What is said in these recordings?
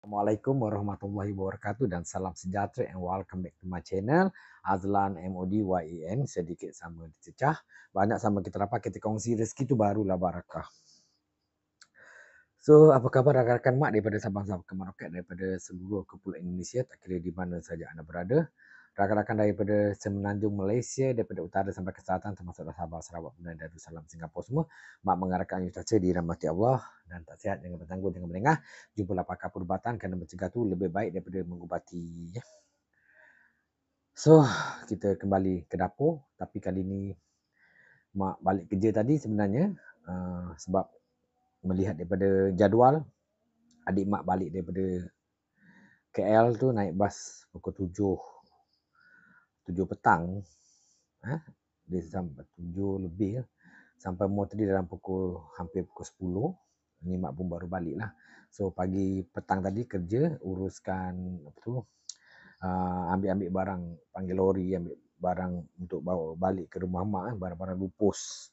Assalamualaikum warahmatullahi wabarakatuh dan salam sejahtera and welcome back to my channel Azlan MODYEN. Sedikit sama dicecah, banyak sama kita dapat, kita kongsi rezeki tu barulah barakah. So, apa khabar rakan-rakan mak daripada Sabang ke Merauke, daripada seluruh kepulauan Indonesia, tak kira di mana saja anda berada. Rakan-rakan daripada Semenanjung Malaysia, daripada utara sampai ke selatan, termasuk Sabah, Sarawak, Brunei, Darussalam, Singapura semua. Mak mengharapkan anda saja dirahmati Allah dan tak sihat, jangan bertangguh, jangan melengah. Jumpalah pakar perubatan kerana mencegah tu lebih baik daripada mengubati. So, kita kembali ke dapur. Tapi kali ni mak balik kerja tadi sebenarnya sebab melihat daripada jadual, adik mak balik daripada KL tu naik bas pukul 7 petang. Dia sampai 7 lebih sampai rumah tadi dalam hampir pukul 10. Ni mak pun baru balik lah. So pagi petang tadi kerja uruskan ambil barang, panggil lori ambil barang untuk bawa balik ke rumah mak, barang-barang lupus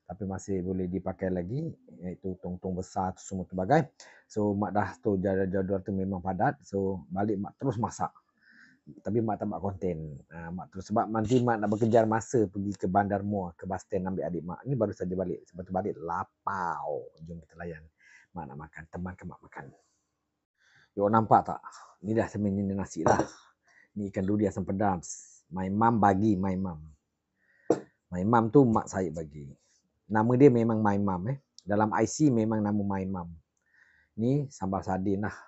tapi masih boleh dipakai lagi, iaitu tong-tong besar tu semua terbagai. So mak dah tahu jadual tu memang padat, so balik mak terus masak. Tapi mak tak buat konten. Mak terus sebab nanti mak nak berkejar masa pergi ke Bandar Muar, ke bus stand ambil adik mak. Ni baru saja balik. Sebab tu balik lapau. Jom kita layan. Mak nak makan, temankan mak makan. You nampak tak? Ni dah sebenarnya nasi lah. Ni ikan duri asam pedas. My mum bagi, my mum. My mum tu mak saya bagi. Nama dia memang my mum. Dalam IC memang nama my mum. Ni sambal sardin lah.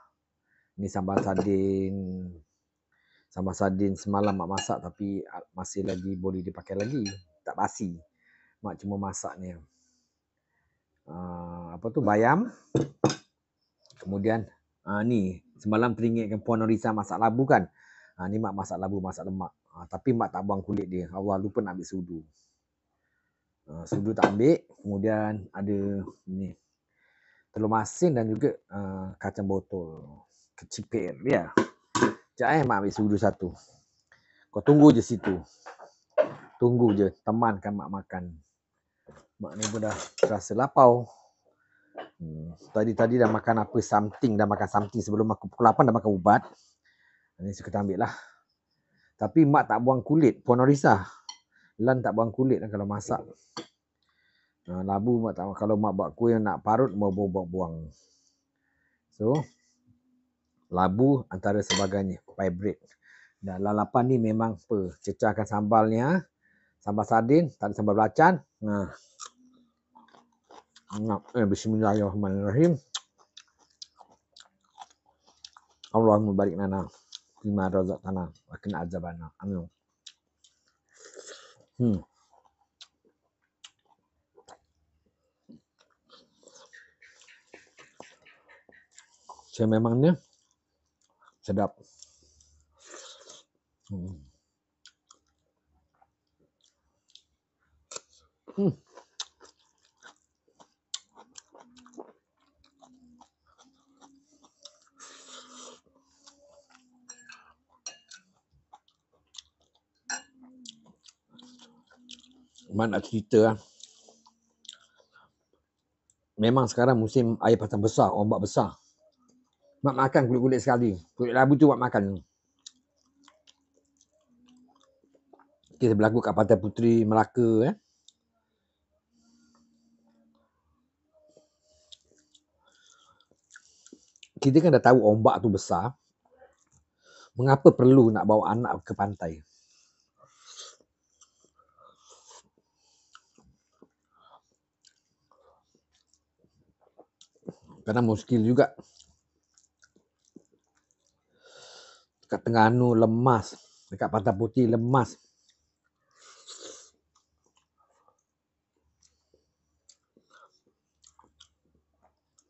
Ni sambal sardin. Sambal sardin semalam mak masak tapi masih lagi boleh dipakai lagi. Tak basi. Mak cuma masak ni. Bayam. Kemudian ni semalam teringatkan Puan Norisa masak labu kan. Ni mak masak labu, masak lemak. Tapi mak tak buang kulit dia. Allah lupa nak ambil sudu. Sudu tak ambil. Kemudian ada ni telur masin dan juga kacang botol. Kecipir dia. Sekejap mak ambil sudu satu. Kau tunggu je situ. Tunggu je. Temankan mak makan. Mak ni pun dah rasa lapau. Tadi dah makan apa something. Dah makan something sebelum aku pukul 8 dah makan ubat. Ni suka ambil lah. Tapi mak tak buang kulit. Puan Norisa. Lan tak buang kulit lah kalau masak. Labu mak tak. Kalau mak buat kuih nak parut, mau buang. So, labu antara sebagainya. Favorite. Dan lalapan ni memang cecahkan sambalnya. Sambal sardin, tak ada sambal belacan. Bismillahirrahmanirrahim. Allahumma barik lana fima razaqtana wa qina azabana. Amin. Memangnya sedap. Mak nak cerita. Memang sekarang musim air pasang besar, ombak besar. Mak makan kulit-kulit sekali. Kulit labu tu mak makan. Kita berlaku kat Pantai Puteri, Melaka. Kita kan dah tahu ombak tu besar. Mengapa perlu nak bawa anak ke pantai? Kerana muskil juga. Dekat Terengganu lemas. Dekat Pantai Puteri lemas.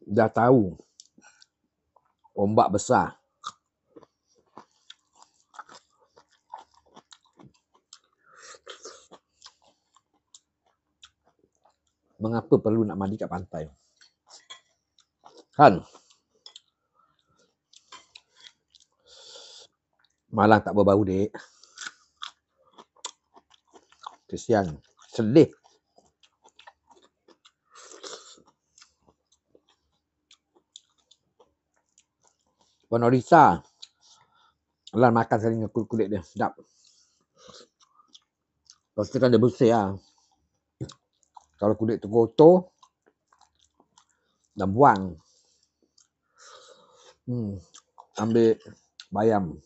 Dah tahu ombak besar. Mengapa perlu nak mandi kat pantai? Kan? Malah tak berbau, dek. Kesian. Sedih. Ponorisa. Lan makan sekali dengan kulit dia. Sedap. Pastikan dia bersih lah. Kalau kulit tu kotor, dah buang. Ambil bayam.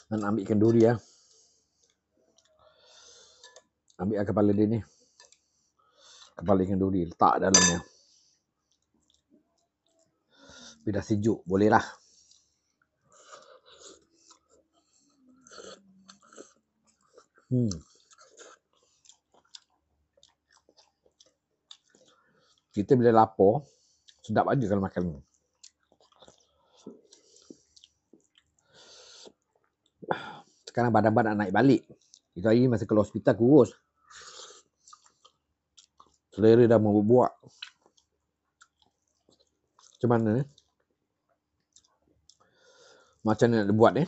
Dan ambil ikan duri ya. Ambil kepala dia ni. Kepala ikan duri letak dalamnya. Tapi dah sejuk, boleh lah. Kita bila lapar, sedap aja kalau makan. Sekarang badan-badan naik balik. Itu hari masa keluar hospital kurus. Selera dah mau berbuak. Macam mana ni? Macam mana nak buat ni?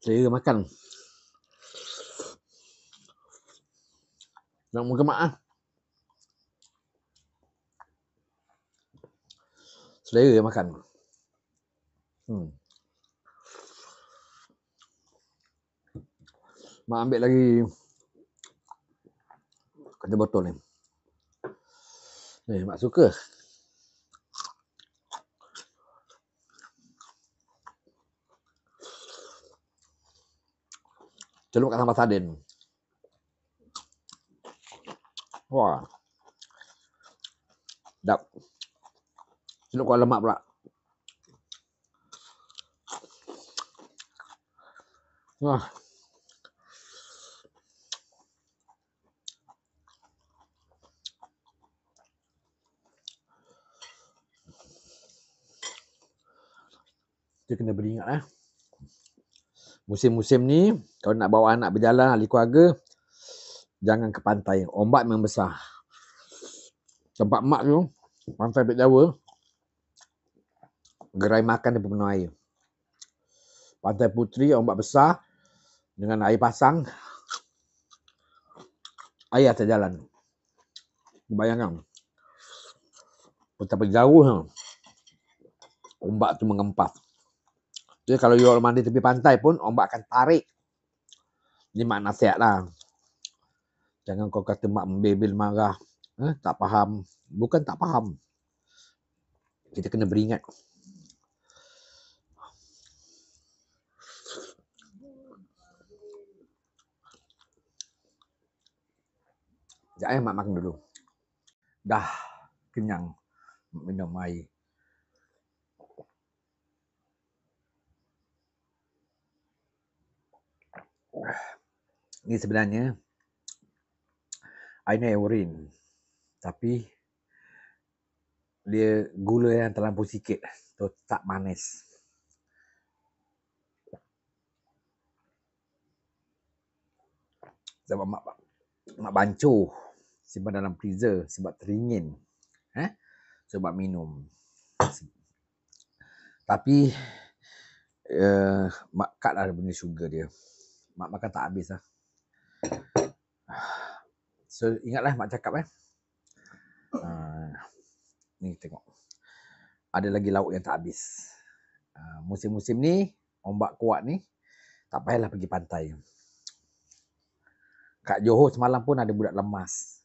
Selera makan. Nak muka mak lah. Selera makan. Mak ambil lagi kata botol ni. Mak suka. Celup kat sambal sardin. Wah. Sedap. Celup kuah lemak pula. Wah. Kita kena beringat musim-musim ni, kalau nak bawa anak berjalan ahli keluarga, jangan ke pantai. Ombak memang besar. Tempat mak tu, pantai Bek Jawa, gerai makan dia penuh air. Pantai Puteri, ombak besar, dengan air pasang, air atas jalan. Bayangkan. Betapa jauh ombak tu mengempap. Jadi kalau you mandi tepi pantai pun, ombak akan tarik. Ini mak nasihat lah. Jangan kau kata mak membebel marah. Tak faham. Bukan tak faham. Kita kena beringat. Sekejap mak makan dulu. Dah kenyang minum air. Ni sebenarnya air ni air urin. Tapi dia gula yang terlampau sikit. Tu tak manis. Sebab mak bancuh. Simpan dalam freezer sebab teringin. Sebab minum. Tapi mak cut lah benda sugar dia. Mak makan tak habis lah. So ingatlah mak cakap ni tengok. Ada lagi lauk yang tak habis. Musim-musim ni, ombak kuat ni, tak payahlah pergi pantai. Kat Johor semalam pun ada budak lemas.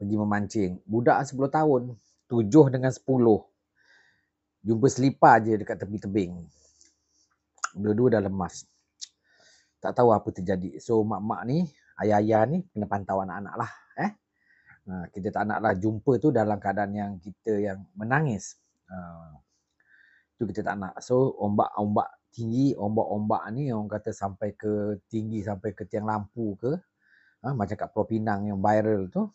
Pergi memancing. Budak 10 tahun. 7 dengan 10. Jumpa selipar je dekat tepi tebing. Dua-dua dah lemas. Tak tahu apa terjadi. So mak-mak ni, ayah-ayah ni kena pantau anak-anak lah. Kita tak nak lah jumpa tu dalam keadaan yang kita yang menangis. Tu kita tak nak. So ombak-ombak tinggi, ombak-ombak ni orang kata sampai ke tinggi, sampai ke tiang lampu ke. Macam kat Pulau Pinang yang viral tu.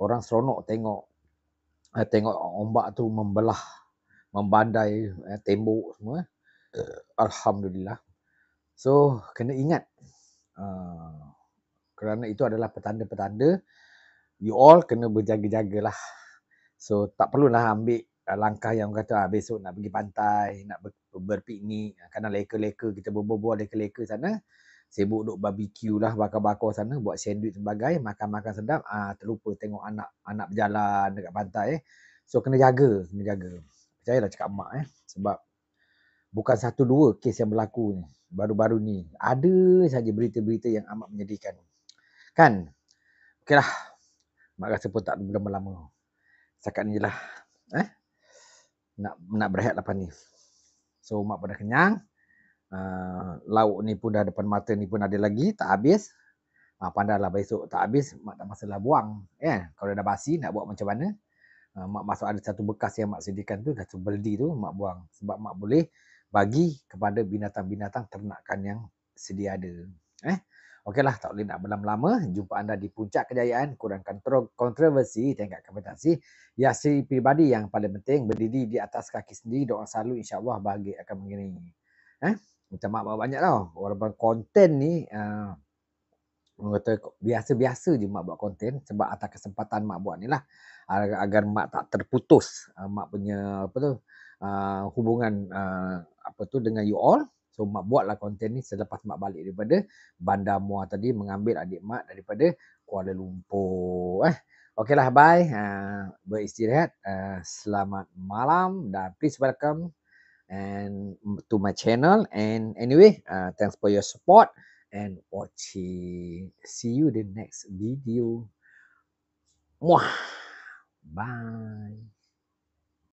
Orang seronok tengok ombak tu membelah, membandai tembok semua. Alhamdulillah. So kena ingat. Kerana itu adalah petanda-petanda. You all kena berjaga-jagalah. So tak perlulah ambil langkah yang kata besok nak pergi pantai, nak berpiknik, kadang leka-leka kita berbual leka-leka sana, sibuk duk barbecue lah, bakar-bakar sana, buat sandwich sebagai, makan-makan sedap, terlupa tengok anak berjalan dekat pantai. So kena jaga. Percayalah cakap mak sebab bukan satu dua kes yang berlaku ni baru-baru ni. Ada saja berita-berita yang amat menyedihkan. Kan? Okeylah. Mak rasa pun tak berlama-lama. Setakat ni je lah. Nak berehat lepas ni. So mak pun dah kenyang. Lauk ni pun dah depan mata ni pun ada lagi, tak habis. Pandailah besok tak habis, mak tak masalah buang. Kalau dah basi nak buat macam mana? Mak masuk ada satu bekas yang mak sediakan tu, satu beldi tu mak buang. Sebab mak boleh bagi kepada binatang-binatang ternakan yang sedia ada. Okeylah, tak boleh nak berlama-lama. Jumpa anda di puncak kejayaan, kurangkan kontroversi, tingkat kompetisi. Hiasi pribadi yang paling penting, berdiri di atas kaki sendiri, doa selalu insya-Allah bahagia akan mengiringi. Macam mak banyak tau. Walaupun konten ni orang kata biasa-biasa je mak buat konten sebab atas kesempatan mak buat ni lah agar mak tak terputus mak punya hubungan dengan you all. So mak buatlah konten ni selepas mak balik daripada Bandar Muar tadi mengambil adik mak daripada Kuala Lumpur. Okeylah, bye. Beristirahat. Selamat malam dan please welcome and to my channel. And anyway, thanks for your support and watching. See you in the next video. Mwah. Bye.